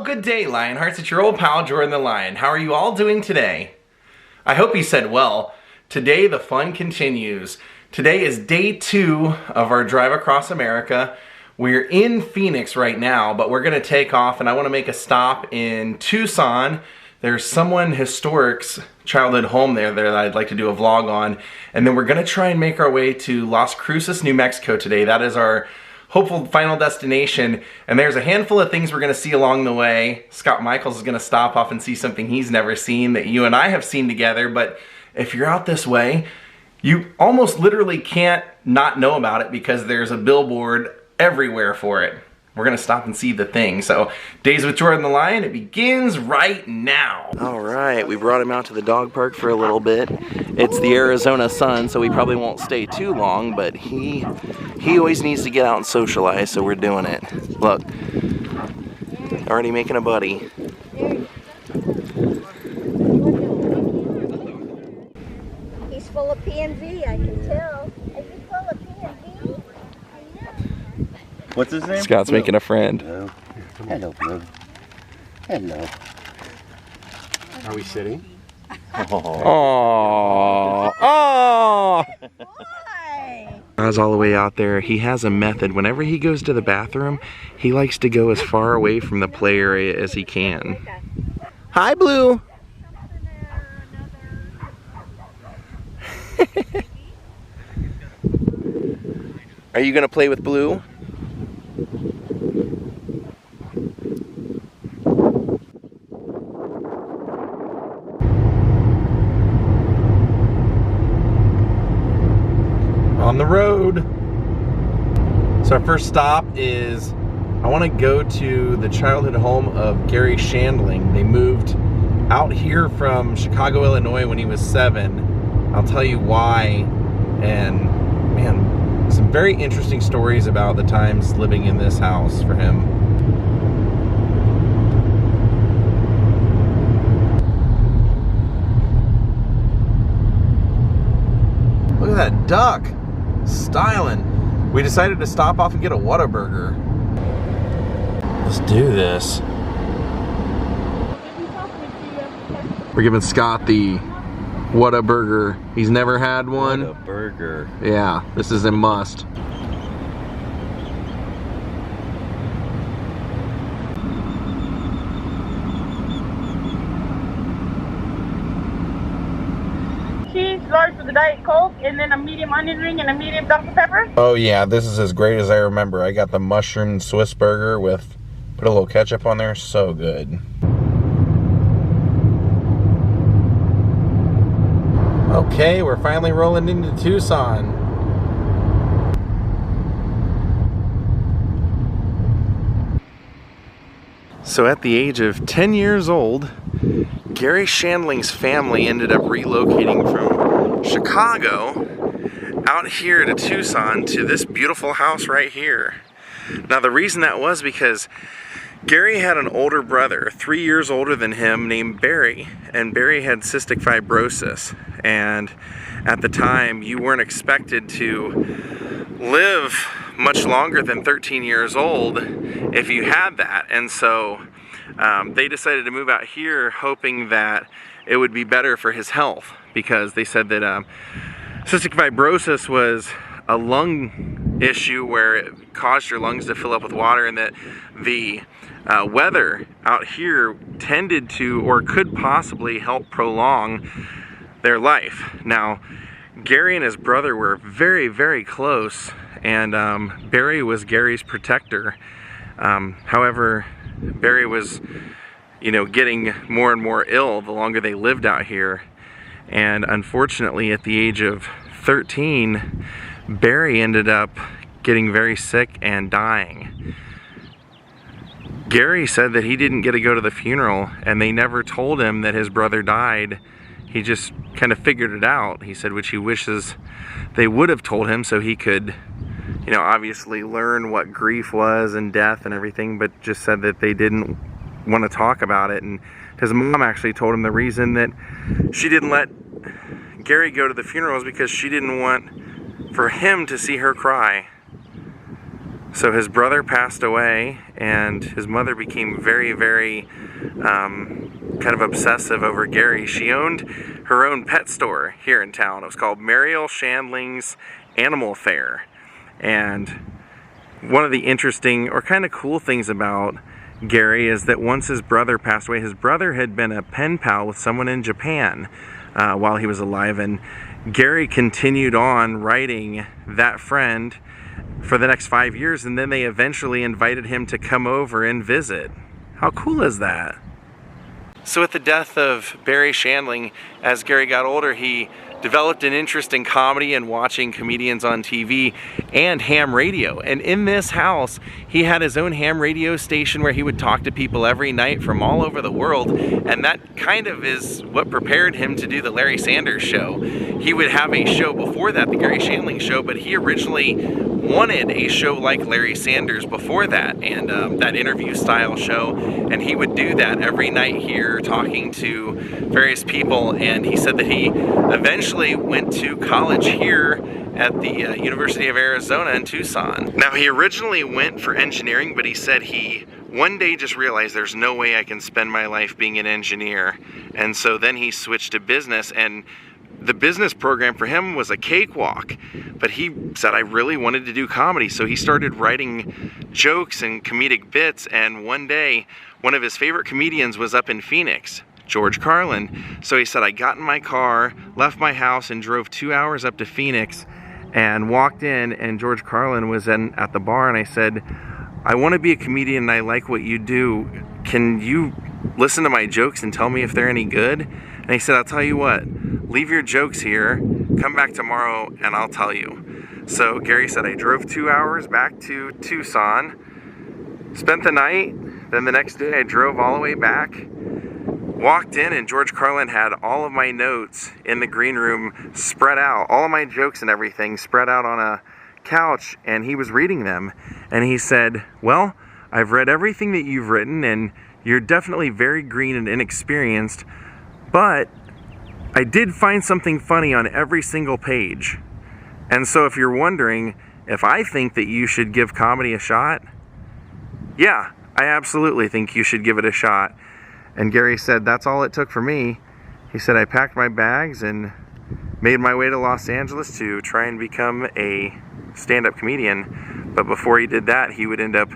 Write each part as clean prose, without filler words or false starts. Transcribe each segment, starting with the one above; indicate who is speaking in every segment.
Speaker 1: Well, good day, Lionhearts. It's your old pal, Jordan the Lion. How are you all doing today? I hope you said well. Today, the fun continues. Today is day 2 of our drive across America. We're in Phoenix right now, but we're going to take off, and I want to make a stop in Tucson. There's someone historic's childhood home there that I'd like to do a vlog on. And then we're going to try and make our way to Las Cruces, New Mexico today. That is our hopeful final destination, and there's a handful of things we're going to see along the way. Scott Michaels is going to stop off and see something he's never seen that you and I have seen together, but if you're out this way, you almost literally can't not know about it because there's a billboard everywhere for it. We're going to stop and see the thing. So, Daze with Jordan the Lion, it begins right now. Alright, we brought him out to the dog park for a little bit. It's the Arizona sun, so we probably won't stay too long, but he always needs to get out and socialize, so we're doing it. Look, already making a buddy.
Speaker 2: He's full of PNV, I can tell. Is he full of PNV?
Speaker 3: What's his name?
Speaker 1: Scott's
Speaker 3: Blue.
Speaker 1: making a friend.
Speaker 3: Hello. Hello, Blue. Hello. Are we sitting?
Speaker 1: Oh. Oh. As all the way out there, he has a method. Whenever he goes to the bathroom, he likes to go as far away from the play area as he can. Hi, Blue. Are you gonna play with Blue? On the road. So our first stop is, I want to go to the childhood home of Gary Shandling. They moved out here from Chicago, Illinois when he was 7. I'll tell you why, and man, some very interesting stories about the times living in this house for him. Look at that duck. Styling. We decided to stop off and get a Whataburger. Let's do this. We're giving Scott the Whataburger. He's never had one.
Speaker 3: Whataburger.
Speaker 1: Yeah, this is a must.
Speaker 4: Large with a Diet Coke, and then a medium onion ring and a medium Dr. Pepper.
Speaker 1: Oh yeah, this is as great as I remember. I got the mushroom Swiss burger with, put a little ketchup on there, so good. Okay, we're finally rolling into Tucson. So at the age of 10 years old, Gary Shandling's family ended up relocating from Chicago out here to Tucson to this beautiful house right here. Now the reason that was because Gary had an older brother, 3 years older than him, named Barry, and Barry had cystic fibrosis, and at the time you weren't expected to live much longer than 13 years old if you had that, and so they decided to move out here hoping that it would be better for his health, because they said that cystic fibrosis was a lung issue where it caused your lungs to fill up with water, and that the weather out here tended to or could possibly help prolong their life. Now, Gary and his brother were very, very close, and Barry was Gary's protector. However, Barry was, getting more and more ill the longer they lived out here. And unfortunately, at the age of 13, Barry ended up getting very sick and dying. Gary said that he didn't get to go to the funeral, and they never told him that his brother died. He just kind of figured it out, he said, which he wishes they would have told him so he could, obviously learn what grief was and death and everything, but just said that they didn't want to talk about it. And his mom actually told him the reason that she didn't let Gary go to the funeral is because she didn't want for him to see her cry. So his brother passed away, and his mother became very, very kind of obsessive over Gary. She owned her own pet store here in town. It was called Gary Shandling's Animal Fair. And one of the interesting or kind of cool things about Gary is that once his brother passed away, his brother had been a pen pal with someone in Japan while he was alive, and Gary continued on writing that friend for the next 5 years, and then they eventually invited him to come over and visit. How cool is that? So with the death of Gary Shandling, as Gary got older, he developed an interest in comedy and watching comedians on TV and ham radio. And in this house, he had his own ham radio station where he would talk to people every night from all over the world. And that kind of is what prepared him to do the Larry Sanders Show. He would have a show before that, the Gary Shandling Show, but he originally wanted a show like Larry Sanders before that, and that interview style show, and he would do that every night here talking to various people. And he said that he eventually went to college here at the University of Arizona in Tucson. Now, he originally went for engineering, but he said he one day just realized there's no way I can spend my life being an engineer, and so then he switched to business. And the business program for him was a cakewalk, but he said, I really wanted to do comedy, so he started writing jokes and comedic bits. And one day, one of his favorite comedians was up in Phoenix, George Carlin. So he said, I got in my car, left my house, and drove 2 hours up to Phoenix, and walked in, and George Carlin was at the bar, and I said, I want to be a comedian and I like what you do. Can you listen to my jokes and tell me if they're any good? And he said, I'll tell you what, leave your jokes here, come back tomorrow and I'll tell you. So Gary said, I drove 2 hours back to Tucson, spent the night, then the next day I drove all the way back, walked in, and George Carlin had all of my notes in the green room spread out, all of my jokes and everything spread out on a couch, and he was reading them. And he said, well, I've read everything that you've written, and you're definitely very green and inexperienced, but I did find something funny on every single page. And so if you're wondering if I think that you should give comedy a shot, yeah, I absolutely think you should give it a shot. And Gary said, that's all it took for me. He said, I packed my bags and made my way to Los Angeles to try and become a stand-up comedian. But before he did that, he would end up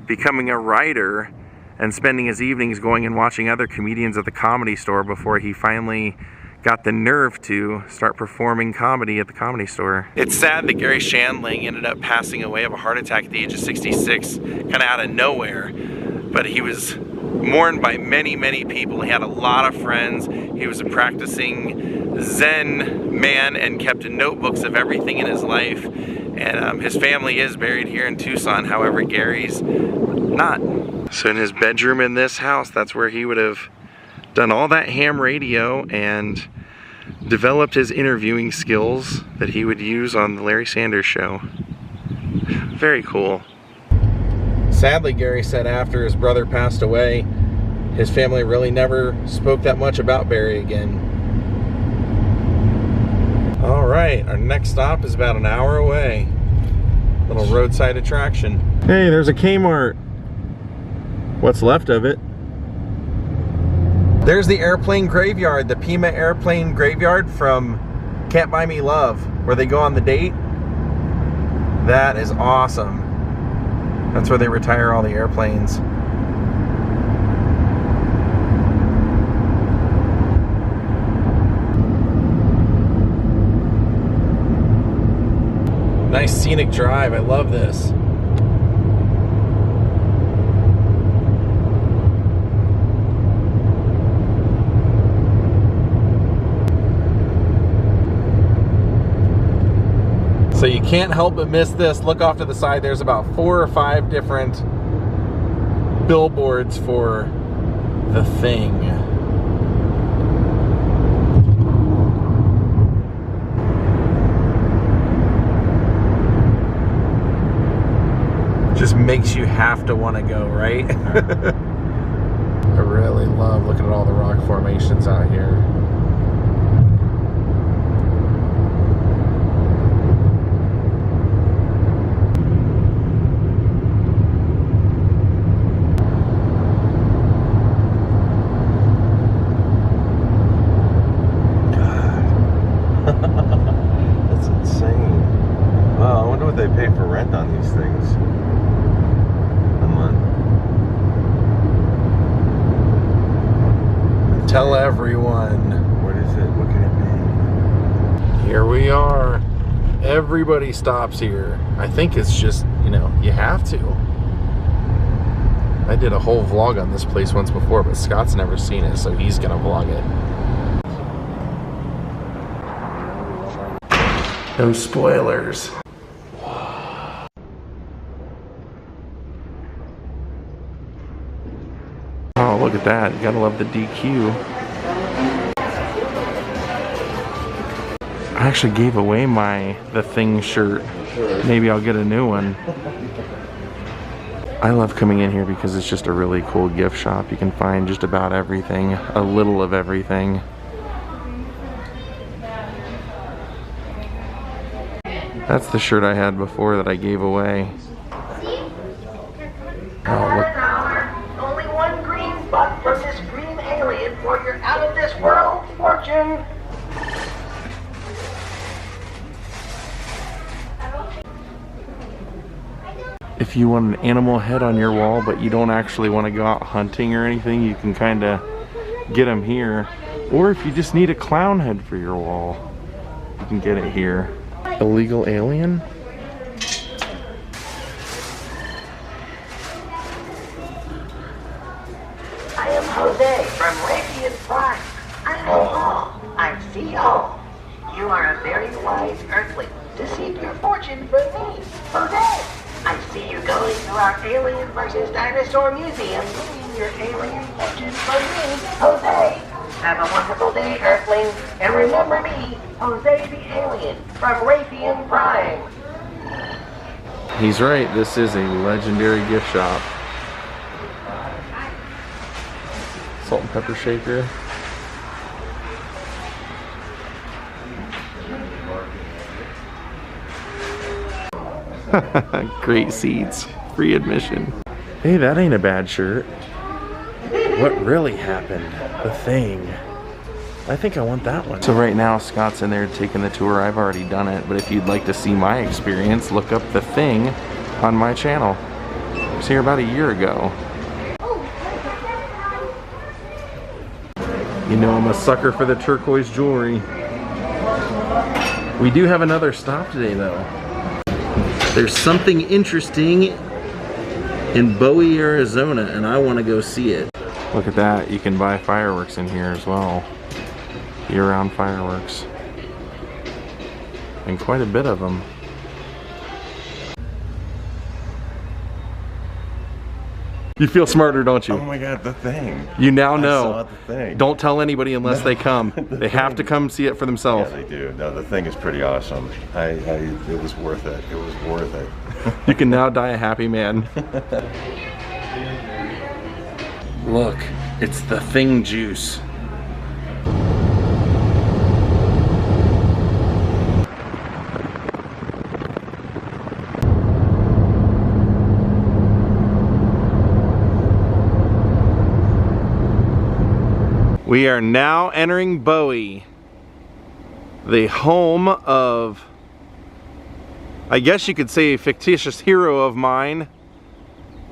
Speaker 1: becoming a writer and spending his evenings going and watching other comedians at the Comedy Store before he finally got the nerve to start performing comedy at the Comedy Store. It's sad that Gary Shandling ended up passing away of a heart attack at the age of 66, kind of out of nowhere. But he was mourned by many, many people. He had a lot of friends. He was a practicing Zen man and kept notebooks of everything in his life. And his family is buried here in Tucson, however, Gary's not. So in his bedroom in this house, that's where he would have done all that ham radio and developed his interviewing skills that he would use on the Larry Sanders Show. Very cool. Sadly, Gary said after his brother passed away, his family really never spoke that much about Barry again. All right, our next stop is about an hour away. Little roadside attraction. Hey, there's a Kmart. What's left of it. There's the airplane graveyard, the Pima airplane graveyard from Can't Buy Me Love, where they go on the date. That is awesome. That's where they retire all the airplanes. Nice scenic drive, I love this. So you can't help but miss this. Look off to the side, there's about 4 or 5 different billboards for The Thing. Just makes you have to want to go, right? I really love looking at all the rock formations out here. Tell everyone.
Speaker 3: What is it? What can it
Speaker 1: Here we are. Everybody stops here. I think it's just, you know, you have to. I did a whole vlog on this place once before, but Scott's never seen it, so he's gonna vlog it. No spoilers. Oh, look at that. You gotta love the DQ. I actually gave away my The Thing shirt. Maybe I'll get a new one. I love coming in here because it's just a really cool gift shop. You can find just about everything, a little of everything. That's the shirt I had before that I gave away. Oh, look.
Speaker 5: Only one green spot from this green alien for your out-of-this-world fortune.
Speaker 1: If you want an animal head on your wall, but you don't actually want to go out hunting or anything, you can kind of get them here. Or if you just need a clown head for your wall, you can get it here. Illegal alien?
Speaker 5: I am Jose from Radiant Prime. I know all. I see all. You are a very wise earthling to seek your fortune from me, Jose. I see you going to our Alien vs. Dinosaur Museum, getting your alien fortune from me, Jose. Have a wonderful day, Earthling, and remember me, Jose the Alien from Raytheon Prime.
Speaker 1: He's right, this is a legendary gift shop. Salt and pepper shaker. Great seats, free admission. Hey, that ain't a bad shirt. What really happened? The Thing. I think I want that one. So right now, Scott's in there taking the tour. I've already done it, but if you'd like to see my experience, look up The Thing on my channel. I was here about a year ago. You know I'm a sucker for the turquoise jewelry. We do have another stop today though. There's something interesting in Bowie, Arizona, and I want to go see it. Look at that, you can buy fireworks in here as well. Year-round fireworks. And quite a bit of them. You feel smarter, don't you?
Speaker 3: Oh my God, The Thing.
Speaker 1: You now know.
Speaker 3: I saw The Thing.
Speaker 1: Don't tell anybody unless they come. They have to come see it for themselves.
Speaker 3: Yeah, they do. No, The Thing is pretty awesome. It was worth it. It was worth it.
Speaker 1: You can now die a happy man. Look, it's The Thing juice. We are now entering Bowie, the home of, I guess you could say, a fictitious hero of mine.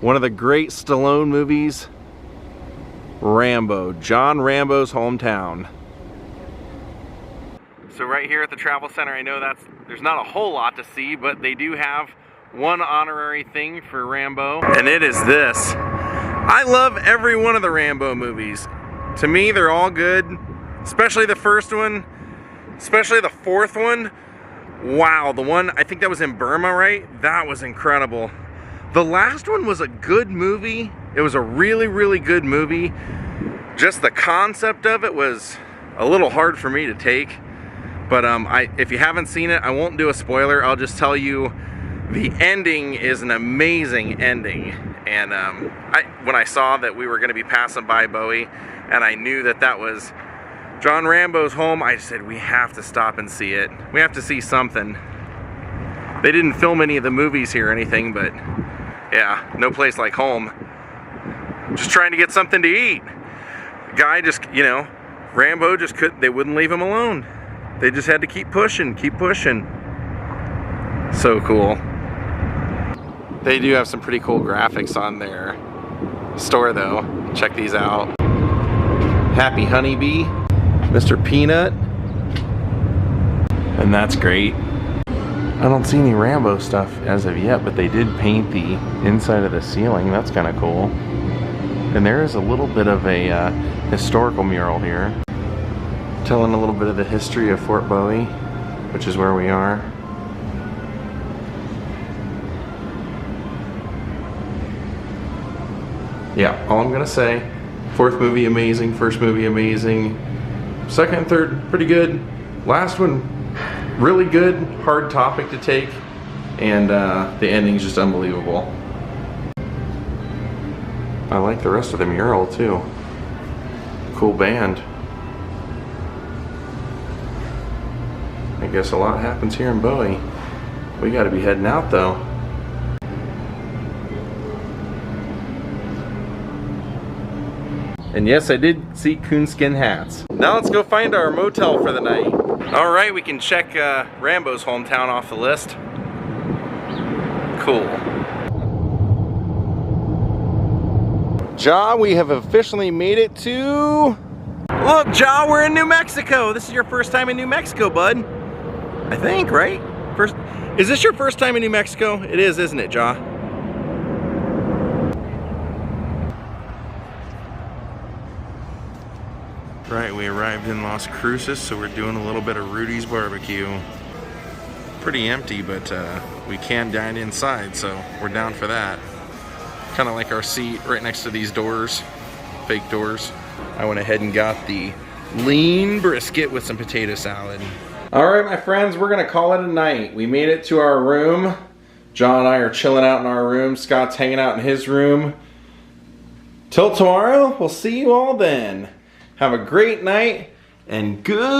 Speaker 1: One of the great Stallone movies, Rambo, John Rambo's hometown. So right here at the Travel Center, I know there's not a whole lot to see, but they do have one honorary thing for Rambo, and it is this. I love every one of the Rambo movies. To me, they're all good, especially the first one, especially the fourth one. Wow, the one, I think that was in Burma, right? That was incredible. The last one was a good movie. It was a really, really good movie. Just the concept of it was a little hard for me to take. But if you haven't seen it, I won't do a spoiler. I'll just tell you the ending is an amazing ending. And when I saw that we were going to be passing by Bowie, and I knew that that was John Rambo's home, I said, we have to stop and see it. We have to see something. They didn't film any of the movies here or anything, but yeah, no place like home. Just trying to get something to eat. The guy just, you know, Rambo just couldn't, they wouldn't leave him alone. They just had to keep pushing, keep pushing. So cool. They do have some pretty cool graphics on their store though. Check these out. Happy Honeybee, Mr. Peanut, and that's great. I don't see any Rambo stuff as of yet, but they did paint the inside of the ceiling. That's kind of cool. And there is a little bit of a historical mural here, telling a little bit of the history of Fort Bowie, which is where we are. Yeah, all I'm gonna say, fourth movie amazing, first movie amazing, second and third pretty good, last one really good, hard topic to take, and the ending's just unbelievable. I like the rest of the mural too. Cool band. I guess a lot happens here in Bowie. We gotta be heading out though. And yes, I did see coonskin hats. Now let's go find our motel for the night. All right, we can check Rambo's hometown off the list. Cool. Ja, we have officially made it to... Look, Ja, we're in New Mexico. This is your first time in New Mexico, bud. I think, right? Is this your first time in New Mexico? It is, isn't it, Ja? Right, we arrived in Las Cruces, so we're doing a little bit of Rudy's barbecue. Pretty empty, but we can dine inside, so we're down for that. Kind of like our seat right next to these doors, fake doors. I went ahead and got the lean brisket with some potato salad. All right, my friends, we're gonna call it a night. We made it to our room. John and I are chilling out in our room. Scott's hanging out in his room. Till tomorrow, we'll see you all then. Have a great night, and goodbye.